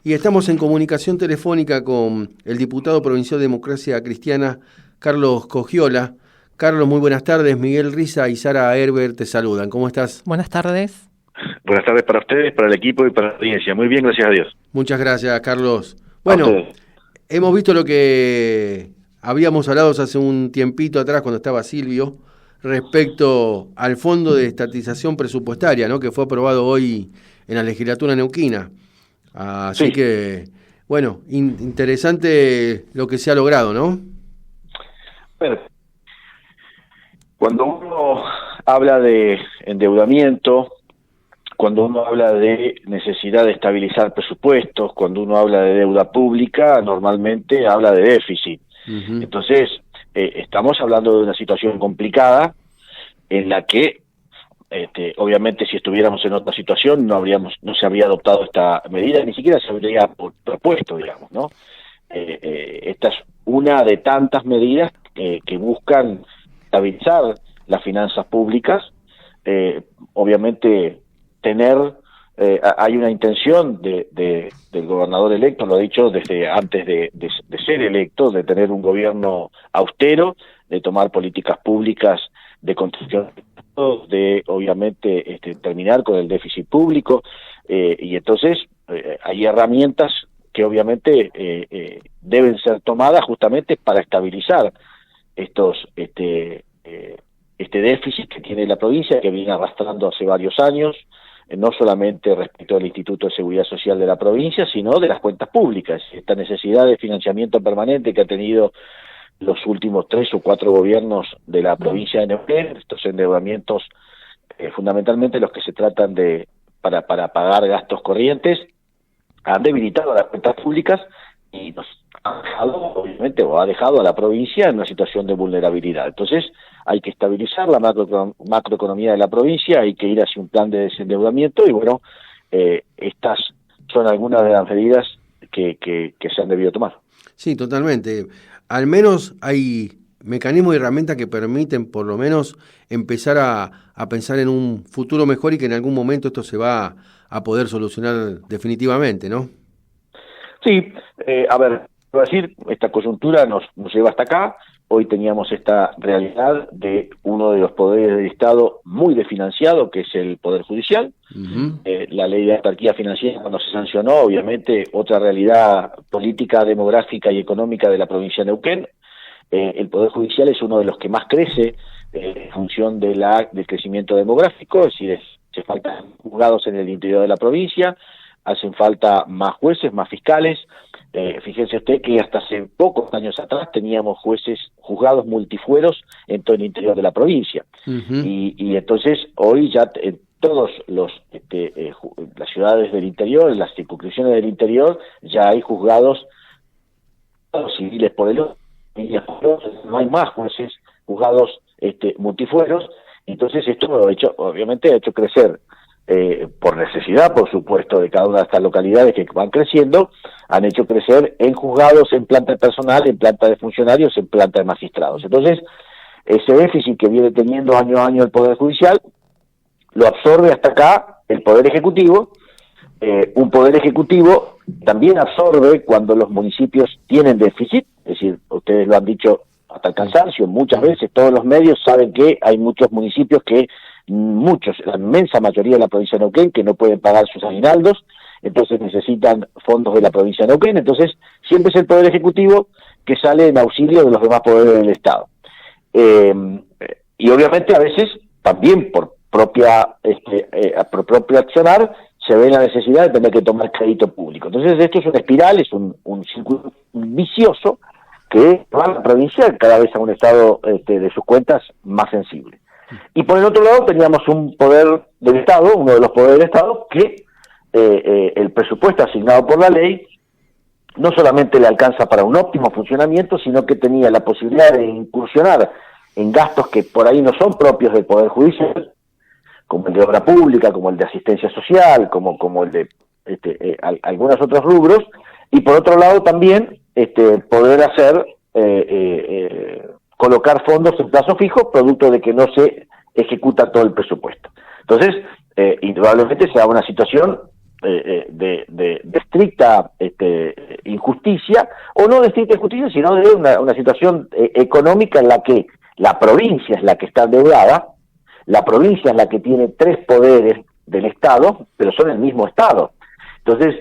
Y estamos en comunicación telefónica con el diputado provincial de Democracia Cristiana, Carlos Cogiola. Carlos, muy buenas tardes. Miguel Riza y Sara Herbert te saludan. ¿Cómo estás? Buenas tardes. Buenas tardes para ustedes, para el equipo y para la audiencia. Muy bien, gracias a Dios. Muchas gracias, Carlos. Bueno, hemos visto lo que habíamos hablado hace un tiempito atrás cuando estaba Silvio, respecto al Fondo de Estatización Presupuestaria, ¿no?, que fue aprobado hoy en la legislatura neuquina. Así que, bueno, interesante lo que se ha logrado, ¿no? Bueno, cuando uno habla de endeudamiento, cuando uno habla de necesidad de estabilizar presupuestos, cuando uno habla de deuda pública, normalmente habla de déficit. Uh-huh. Entonces, estamos hablando de una situación complicada en la que obviamente si estuviéramos en otra situación no se habría adoptado esta medida, ni siquiera se habría propuesto, digamos, ¿no? Esta es una de tantas medidas que buscan estabilizar las finanzas públicas. Obviamente hay una intención del gobernador electo, lo ha dicho desde antes de ser electo, de tener un gobierno austero, de tomar políticas públicas de construcción, de obviamente terminar con el déficit público, y entonces hay herramientas que obviamente deben ser tomadas justamente para estabilizar este déficit que tiene la provincia, que viene arrastrando hace varios años, no solamente respecto al Instituto de Seguridad Social de la provincia, sino de las cuentas públicas. Esta necesidad de financiamiento permanente que ha tenido los últimos 3 o 4 gobiernos de la provincia de Neuquén, estos endeudamientos fundamentalmente los que se tratan para pagar gastos corrientes, han debilitado las cuentas públicas y nos ha dejado, obviamente, o ha dejado a la provincia en una situación de vulnerabilidad. Entonces, hay que estabilizar la macroeconomía de la provincia, hay que ir hacia un plan de desendeudamiento y bueno, estas son algunas de las medidas que se han debido tomar. Sí, totalmente. Al menos hay mecanismos y herramientas que permiten por lo menos empezar a pensar en un futuro mejor y que en algún momento esto se va a poder solucionar definitivamente, ¿no? Sí, a ver, voy a decir, esta coyuntura nos lleva hasta acá. Hoy teníamos esta realidad de uno de los poderes del Estado muy desfinanciado, que es el Poder Judicial. Uh-huh. La ley de autarquía financiera, cuando se sancionó, obviamente, otra realidad política, demográfica y económica de la provincia de Neuquén. El Poder Judicial es uno de los que más crece en función del crecimiento demográfico, es decir, se faltan juzgados en el interior de la provincia, hacen falta más jueces, más fiscales. Fíjense usted que hasta hace pocos años atrás teníamos juzgados multifueros en todo el interior de la provincia. Uh-huh. Y entonces hoy ya en todos las ciudades del interior, en las circunscripciones del interior, ya hay juzgados civiles por el otro, no hay más jueces juzgados multifueros. Entonces esto obviamente ha hecho crecer, por necesidad, por supuesto, de cada una de estas localidades que van creciendo, han hecho crecer en juzgados, en planta de personal, en planta de funcionarios, en planta de magistrados. Entonces, ese déficit que viene teniendo año a año el Poder Judicial, lo absorbe hasta acá el Poder Ejecutivo. Un Poder Ejecutivo también absorbe cuando los municipios tienen déficit, es decir, ustedes lo han dicho hasta el cansancio, muchas veces todos los medios saben que hay muchos municipios la inmensa mayoría de la provincia de Neuquén, que no pueden pagar sus aguinaldos, entonces necesitan fondos de la provincia de Neuquén, entonces siempre es el Poder Ejecutivo que sale en auxilio de los demás poderes del Estado. Y obviamente a veces también por propio accionar se ve la necesidad de tener que tomar crédito público. Entonces esto es una espiral, es un círculo vicioso que va a la provincia cada vez a un estado de sus cuentas más sensible. Y por el otro lado teníamos un poder del Estado, uno de los poderes del Estado, que el presupuesto asignado por la ley no solamente le alcanza para un óptimo funcionamiento, sino que tenía la posibilidad de incursionar en gastos que por ahí no son propios del Poder Judicial, como el de obra pública, como el de asistencia social, como el de algunos otros rubros, y por otro lado también poder hacer colocar fondos en plazo fijo, producto de que no se ejecuta todo el presupuesto. Entonces, indudablemente se da una situación de estricta injusticia, o no de estricta injusticia, sino de una situación económica en la que la provincia es la que está endeudada, la provincia es la que tiene 3 poderes del Estado, pero son el mismo Estado. Entonces,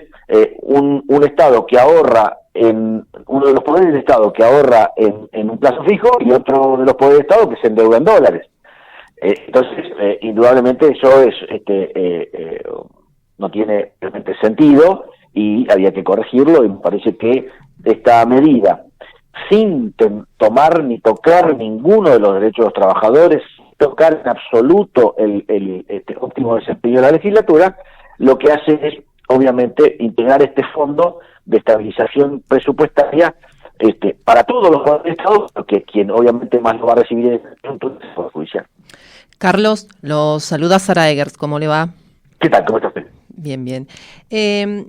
un Estado que ahorra uno de los poderes del Estado que ahorra en un plazo fijo, y otro de los poderes del Estado que se endeuda en dólares. Entonces, indudablemente eso no tiene realmente sentido y había que corregirlo, y me parece que esta medida, sin tomar ni tocar ninguno de los derechos de los trabajadores, tocar en absoluto el óptimo desempeño de la legislatura, lo que hace es, obviamente, integrar este fondo de estabilización presupuestaria para todos los poderes del Estado, porque quien obviamente más lo va a recibir es el Poder Judicial. Carlos, lo saluda Sara Eggers, ¿cómo le va? ¿Qué tal? ¿Cómo está usted? Bien, bien.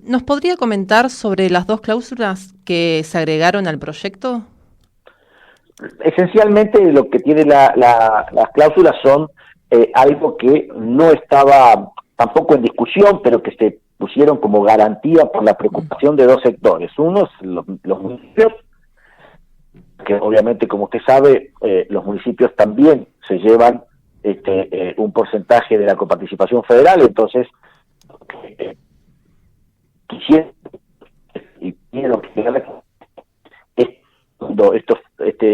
¿Nos podría comentar sobre las 2 cláusulas que se agregaron al proyecto? Esencialmente lo que tiene las cláusulas son algo que no estaba tampoco en discusión, pero que se pusieron como garantía por la preocupación de 2 sectores. Uno, los municipios, que obviamente, como usted sabe, los municipios también se llevan un porcentaje de la coparticipación federal, entonces quisiera y quiero que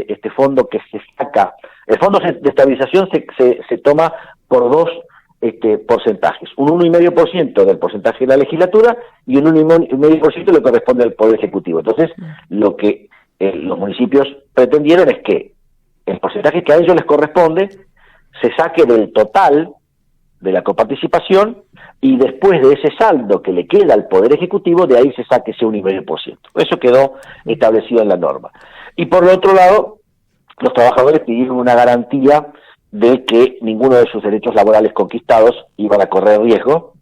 este fondo que se saca, el fondo de estabilización se toma por 2 porcentajes, un 1,5% del porcentaje de la legislatura y un 1,5% le corresponde al Poder Ejecutivo. Entonces, lo que los municipios pretendieron es que el porcentaje que a ellos les corresponde se saque del total de la coparticipación, y después de ese saldo que le queda al Poder Ejecutivo, de ahí se saque ese 1,5%. Eso quedó establecido en la norma. Y por el otro lado, los trabajadores pidieron una garantía de que ninguno de sus derechos laborales conquistados iban a correr riesgo.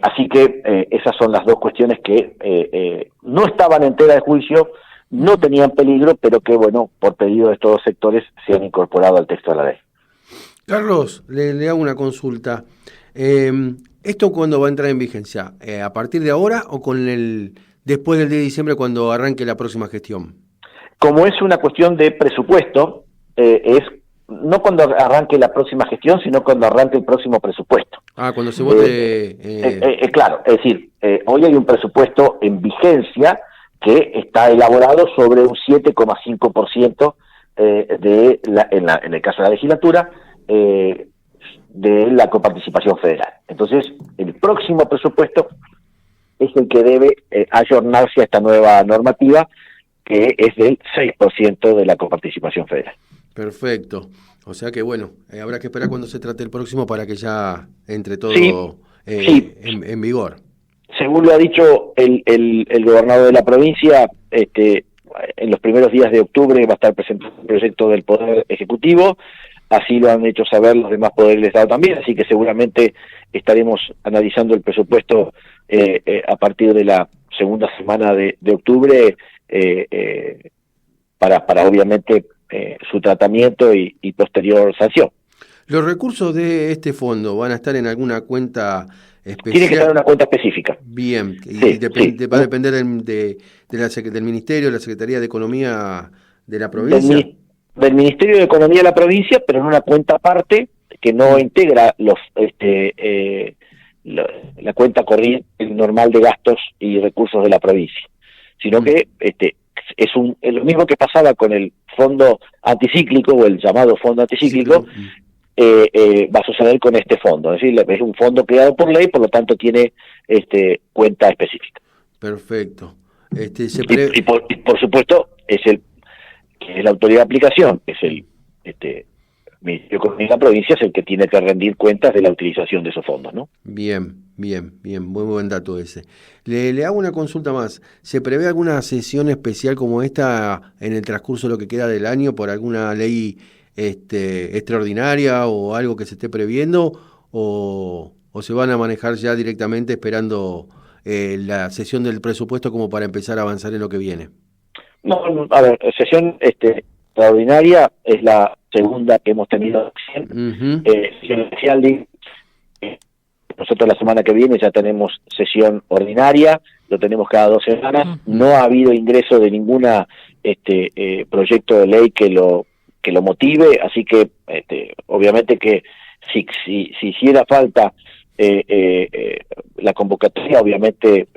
Así que esas son las 2 cuestiones que no estaban en tela de juicio, no tenían peligro, pero que, bueno, por pedido de estos 2 sectores se han incorporado al texto de la ley. Carlos, le hago una consulta. ¿Esto cuándo va a entrar en vigencia? ¿A partir de ahora o después del 10 de diciembre, cuando arranque la próxima gestión? Como es una cuestión de presupuesto, es no cuando arranque la próxima gestión, sino cuando arranque el próximo presupuesto. Cuando se vote... Claro, es decir, hoy hay un presupuesto en vigencia que está elaborado sobre un 7,5% en el caso de la legislatura, de la coparticipación federal. Entonces, el próximo presupuesto es el que debe ayornarse a esta nueva normativa, que es del 6% de la coparticipación federal. Perfecto. O sea que, bueno, habrá que esperar cuando se trate el próximo para que ya entre todo sí. En vigor. Según lo ha dicho el gobernador de la provincia, en los primeros días de octubre va a estar presentando un proyecto del Poder Ejecutivo. Así lo han hecho saber los demás poderes del Estado también, así que seguramente estaremos analizando el presupuesto a partir de la segunda semana de octubre para obviamente su tratamiento y posterior sanción. ¿Los recursos de este fondo van a estar en alguna cuenta especial? Tiene que estar en una cuenta específica. Bien, y sí. Va a depender del Ministerio, de la Secretaría de Economía de la provincia. Del Ministerio de Economía de la provincia, pero en una cuenta aparte que no integra la cuenta corriente normal de gastos y recursos de la provincia, sino que es lo mismo que pasaba con el fondo anticíclico, o el llamado fondo anticíclico. Va a suceder con este fondo, es decir, es un fondo creado por ley, por lo tanto tiene cuenta específica. Perfecto. Y por supuesto es la autoridad de aplicación, es el Ministerio de Economía de la provincia, es el que tiene que rendir cuentas de la utilización de esos fondos, ¿no? Bien, muy buen dato ese. Le hago una consulta más. ¿Se prevé alguna sesión especial como esta en el transcurso de lo que queda del año por alguna ley extraordinaria o algo que se esté previendo, o se van a manejar ya directamente esperando la sesión del presupuesto como para empezar a avanzar en lo que viene? No, a ver, sesión extraordinaria es la segunda que hemos tenido. Sesión especial nosotros la semana que viene ya tenemos sesión ordinaria, lo tenemos cada 2 semanas, no ha habido ingreso de ninguna proyecto de ley que lo motive, así que obviamente que si hiciera falta la convocatoria, obviamente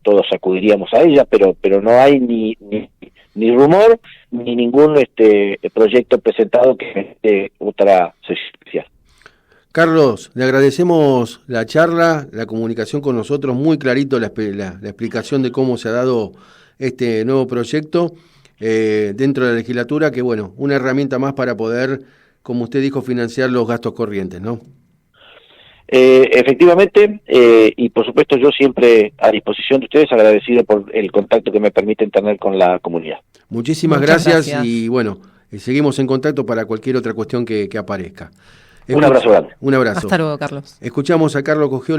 todos acudiríamos a ella, pero no hay ni rumor ni ningún proyecto presentado que esté otra sesión. Carlos, le agradecemos la charla, la comunicación con nosotros, muy clarito la explicación de cómo se ha dado este nuevo proyecto dentro de la legislatura, que bueno, una herramienta más para poder, como usted dijo, financiar los gastos corrientes, ¿no? Efectivamente, y por supuesto yo siempre a disposición de ustedes, agradecido por el contacto que me permiten tener con la comunidad. Muchísimas gracias y bueno, seguimos en contacto para cualquier otra cuestión que aparezca. Un abrazo grande. Un abrazo. Hasta luego, Carlos. Escuchamos a Carlos Cogiola.